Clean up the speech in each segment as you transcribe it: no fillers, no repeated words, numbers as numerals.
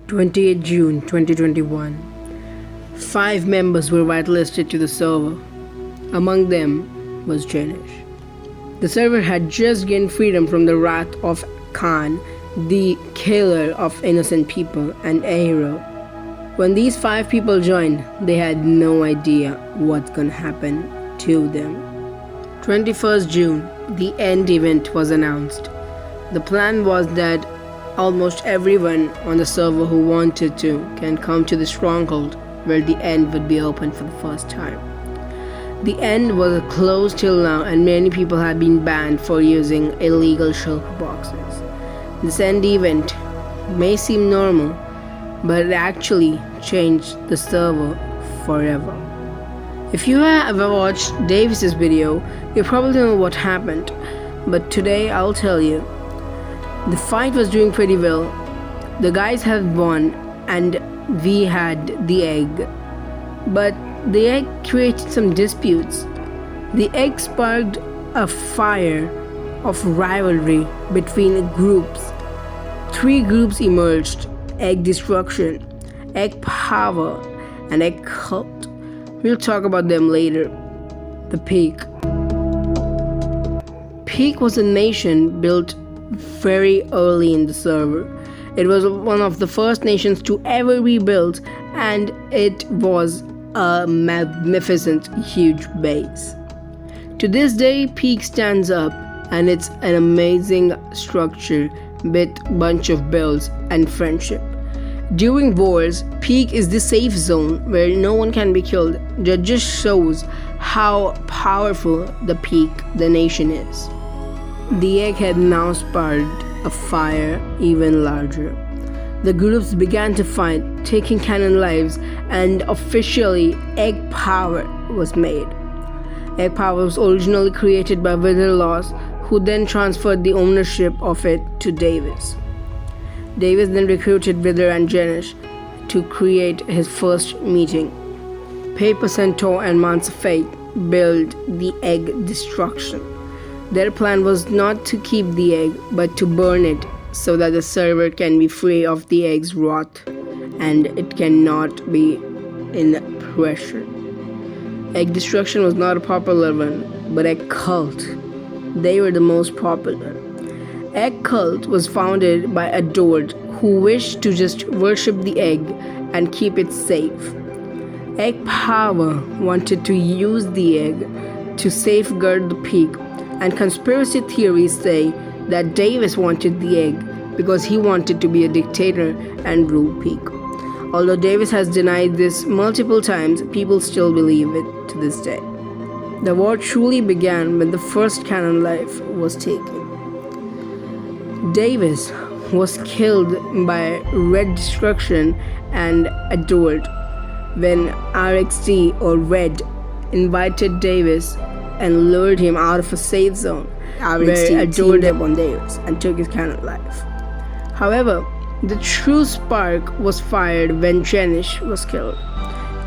28 June 2021. 5 members were whitelisted to the server. Among them was Janish. The server had just gained freedom from the wrath of Khan, the killer of innocent people and a hero. When these 5 people joined, they had no idea what's gonna happen to them. 21st June, the end event was announced. The plan was that almost everyone on the server who wanted to can come to the stronghold where the end would be opened for the first time. The end was closed till now, and many people had been banned for using illegal shulker boxes. This end event may seem normal, but it actually changed the server forever. If you have ever watched Davis's video, you probably know what happened, but today I'll tell you. The fight was doing pretty well. The guys had won and we had the egg. But the egg created some disputes. The egg sparked a fire of rivalry between groups. 3 groups emerged: Egg Destruction, Egg Power, and Egg Cult. We'll talk about them later. The Peak. Peak was a nation built very early in the server. It was one of the first nations to ever be built, and it was a magnificent, huge base. To this day, Peak stands up, and it's an amazing structure with a bunch of builds and friendship. During wars, Peak is the safe zone where no one can be killed. That just shows how powerful the Peak, the nation, is. The egg had now sparked a fire even larger. The groups began to fight, taking canon lives, and officially Egg Power was made. Egg Power was originally created by Wither Loss, who then transferred the ownership of it to Davis. Davis then recruited Wither and Janish to create his first meeting. Paper Centaur and Mans of Fate built the Egg Destruction. Their plan was not to keep the egg, but to burn it so that the server can be free of the egg's wrath and it cannot be in pressure. Egg Destruction was not a popular one, but Egg Cult. They were the most popular. Egg Cult was founded by Adored, who wished to just worship the egg and keep it safe. Egg Power wanted to use the egg to safeguard the Peak, and conspiracy theories say that Davis wanted the egg because he wanted to be a dictator and rule Peak. Although Davis has denied this multiple times, people still believe it to this day. The war truly began when the first canon life was taken. Davis was killed by Red Destruction and Adored when RXD or Red invited Davis and lured him out of a safe zone where Adored him on Davis and took his canon life. However, the true spark was fired when Janish was killed.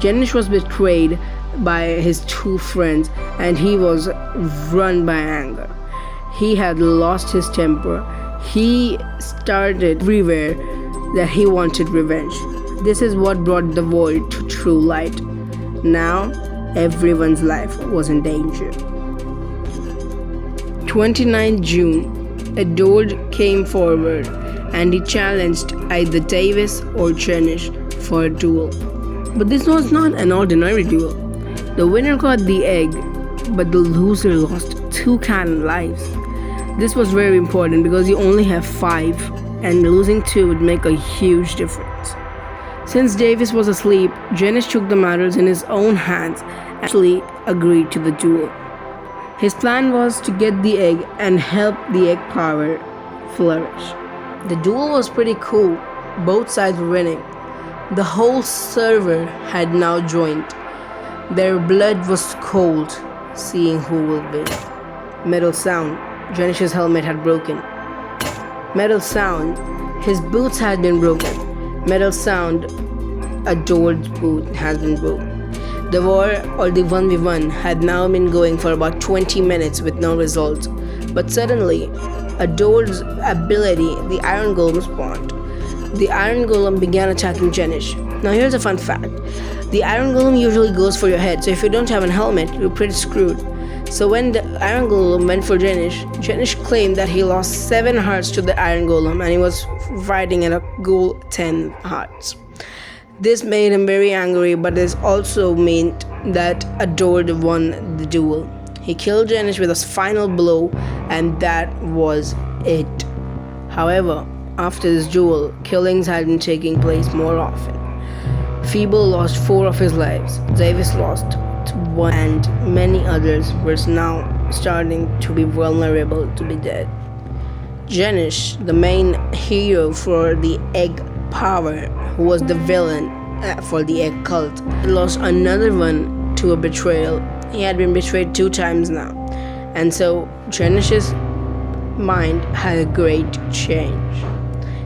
Janish was betrayed by his 2 friends and he was run by anger. He had lost his temper. He started everywhere that he wanted revenge. This is what brought the void to true light. Now, everyone's life was in danger. 29 June, Adored came forward and he challenged either Davis or Janish for a duel. But this was not an ordinary duel. The winner got the egg, but the loser lost 2 canon lives. This was very important because you only have 5, and losing 2 would make a huge difference. Since Davis was asleep, Janish took the matters in his own hands and actually agreed to the duel. His plan was to get the egg and help the egg power flourish. The duel was pretty cool. Both sides were winning. The whole server had now joined. Their blood was cold, seeing who will win. Metal Sound. Janish's helmet had broken. Metal Sound. His boots had been broken. Metal Sound. Adored's boot has been broken. The war, or the 1v1, had now been going for about 20 minutes with no results. But suddenly, Adored's ability, the Iron Golem, spawned. the Iron Golem began attacking Jenish. Now here's a fun fact. The Iron Golem usually goes for your head, so if you don't have a helmet, you're pretty screwed. So when the Iron Golem went for Jenish claimed that he lost 7 hearts to the Iron Golem and he was fighting at a goal 10 hearts. This made him very angry, but this also meant that Adord won the duel. He killed Jenish with a final blow, and that was it. However, after this duel, killings had been taking place more often. Feeble lost 4 of his lives, Davis lost 1, and many others were now starting to be vulnerable to be dead. Jenish, the main hero for the Egg Power, who was the villain for the Egg Cult, lost another one to a betrayal. He had been betrayed 2 times now, and so Jenish's mind had a great change.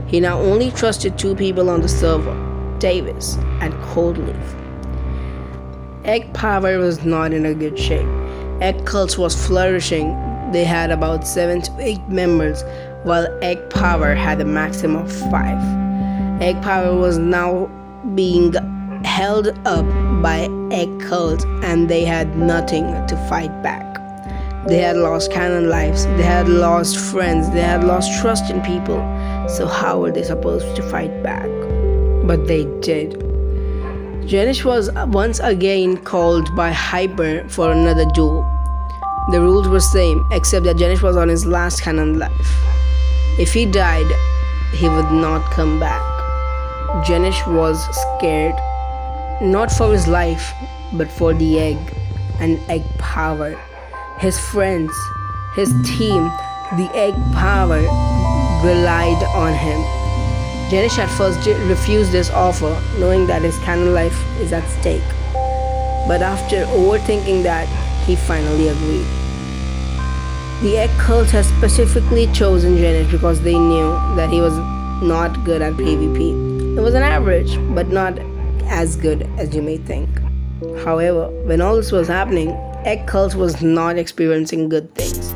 He now only trusted 2 people on the server, Davis and Coldleaf. Egg Power was not in a good shape. Egg Cult was flourishing. They had about 7 to 8 members, while Egg Power had a maximum of 5. Egg Power was now being held up by Egg Cult, and they had nothing to fight back. They had lost canon lives, they had lost friends, they had lost trust in people, so how were they supposed to fight back? But they did. Jenish was once again called by Hyper for another duel. The rules were same, except that Jenish was on his last canon life. If he died, he would not come back. Jenish was scared, not for his life, but for the egg and Egg Power. His friends, his team, the Egg Power relied on him. Jenish at first refused this offer, knowing that his canon life is at stake. But after overthinking that, he finally agreed. The Egg Cult has specifically chosen Jenish because they knew that he was not good at PvP. It was an average, but not as good as you may think. However, when all this was happening, Egg Cult was not experiencing good things.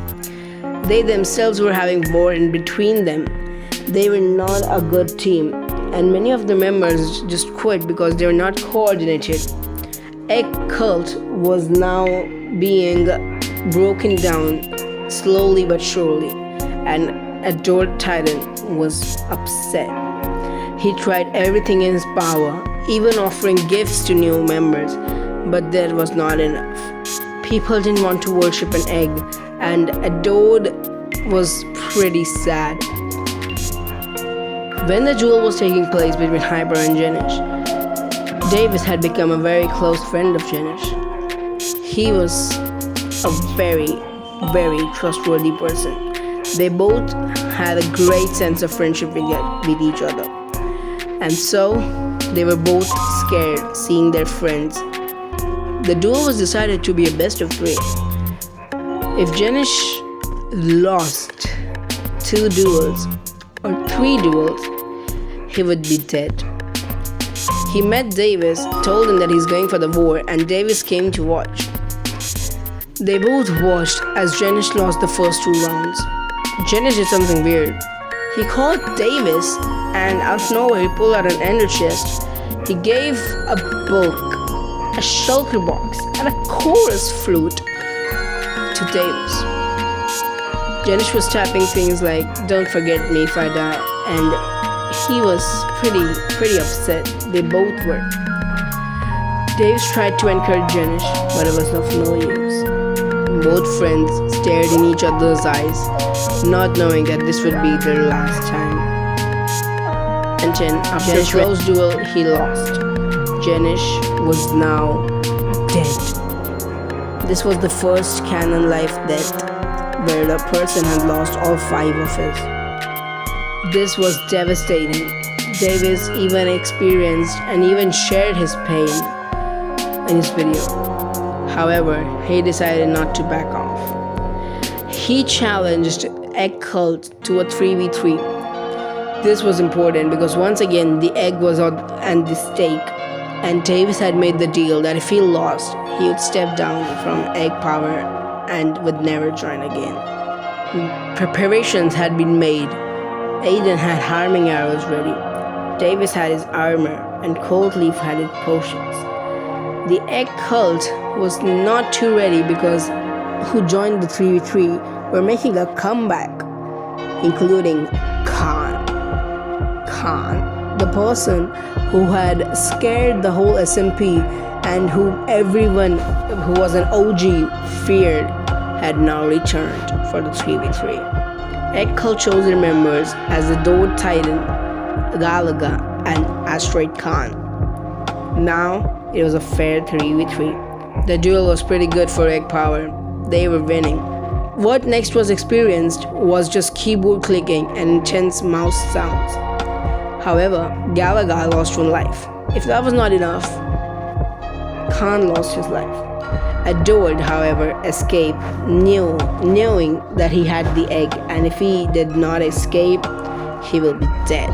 They themselves were having war in between them. They were not a good team, and many of the members just quit because they were not coordinated. Egg Cult was now being broken down slowly but surely, and Adored Titan was upset. He tried everything in his power, even offering gifts to new members, but that was not enough. People didn't want to worship an egg, and Adored was pretty sad. When the duel was taking place between Hyper and Jenish, Davis had become a very close friend of Jenish. He was a very, very trustworthy person. They both had a great sense of friendship with each other. And so, they were both scared seeing their friends. The duel was decided to be a best of 3. If Jenish lost 2 duels or 3 duels, he would be dead. He met Davis, told him that he's going for the war, and Davis came to watch. They both watched as Jenish lost the first 2 rounds. Jenish did something weird. He called Davis, and out of nowhere he pulled out an ender chest. He gave a book, a shulker box, and a chorus flute to Davis. Jenish was tapping things like, "Don't forget me if I die," and he was pretty upset. They both were. Davis tried to encourage Jenish, but it was of no use. Both friends stared in each other's eyes, not knowing that this would be their last time. And then, after Jenish's duel, he lost. Jenish was now dead. This was the first canon life death, where the person had lost all 5 of his. This was devastating. Davis even experienced and even shared his pain in his video. However, he decided not to back off. He challenged Egg Cult to a 3v3. This was important because once again the egg was at the stake, and Davis had made the deal that if he lost, he would step down from Egg Power and would never join again. Preparations had been made. Aiden had harming arrows ready. Davis had his armor, and Cold Leaf had his potions. The egg cult was not too ready because who joined the 3v3 were making a comeback, including Khan. Khan, the person who had scared the whole SMP and who everyone who was an OG feared, had now returned for the 3v3. Egg cult chose their members as the Dode Titan, Galaga, and Asteroid Khan. Now it was a fair 3v3. The duel was pretty good for Egg Power. They were winning. What next was experienced was just keyboard clicking and intense mouse sounds. However, Galaga lost one life. If that was not enough, Khan lost his life. Adored, however, escaped, knowing that he had the egg, and if he did not escape, he will be dead.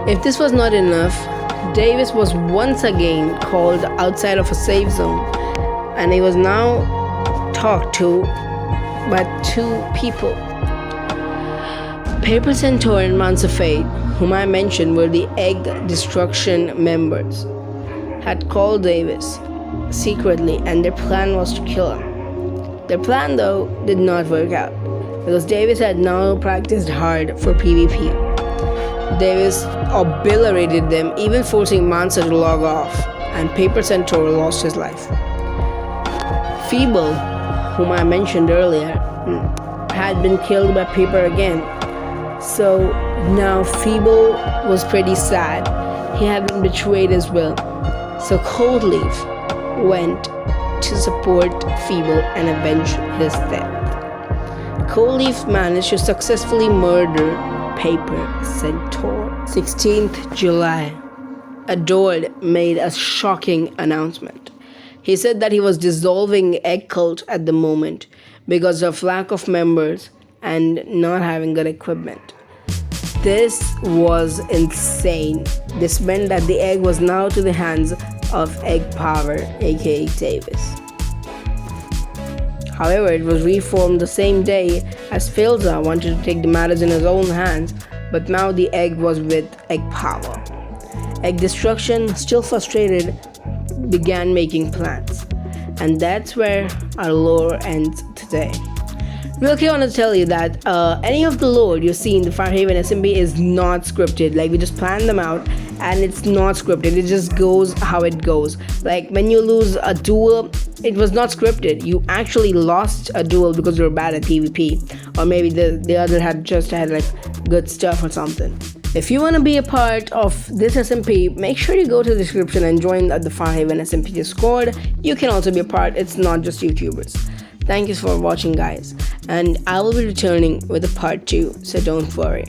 If this was not enough, Davis was once again called outside of a safe zone, and he was now talked to by two people. Paper Centaur and Mansa Fate, whom I mentioned were the Egg Destruction members, had called Davis secretly, and their plan was to kill him. Their plan, though, did not work out because Davis had now practiced hard for PvP. Davis obliterated them, even forcing Mansa to log off, and Paper Centaur lost his life. Feeble, whom I mentioned earlier, had been killed by Paper again. So now Feeble was pretty sad. He had been betrayed as well. So Cold Leaf went to support Feeble and avenge his death. Cold Leaf managed to successfully murder Paper Centaur. 16th July. Adored made a shocking announcement. He said that he was dissolving Egg Cult at the moment because of lack of members and not having good equipment. This was insane. This meant that the egg was now to the hands of Egg Power, aka Davis. However, it was reformed the same day as Filza wanted to take the matters in his own hands, but now the egg was with Egg Power. Egg Destruction, still frustrated, began making plans. And that's where our lore ends today. Real quick, I want to tell you that any of the lore you see in the Firehaven SMP is not scripted. Like, we just plan them out and it's not scripted. It just goes how it goes. Like, when you lose a duel, it was not scripted. You actually lost a duel because you were bad at PvP. Or maybe the other had just had like good stuff or something. If you want to be a part of this SMP, make sure you go to the description and join the Firehaven SMP Discord. You can also be a part. It's not just YouTubers. Thank you for watching, guys, and I will be returning with a part 2, so don't worry.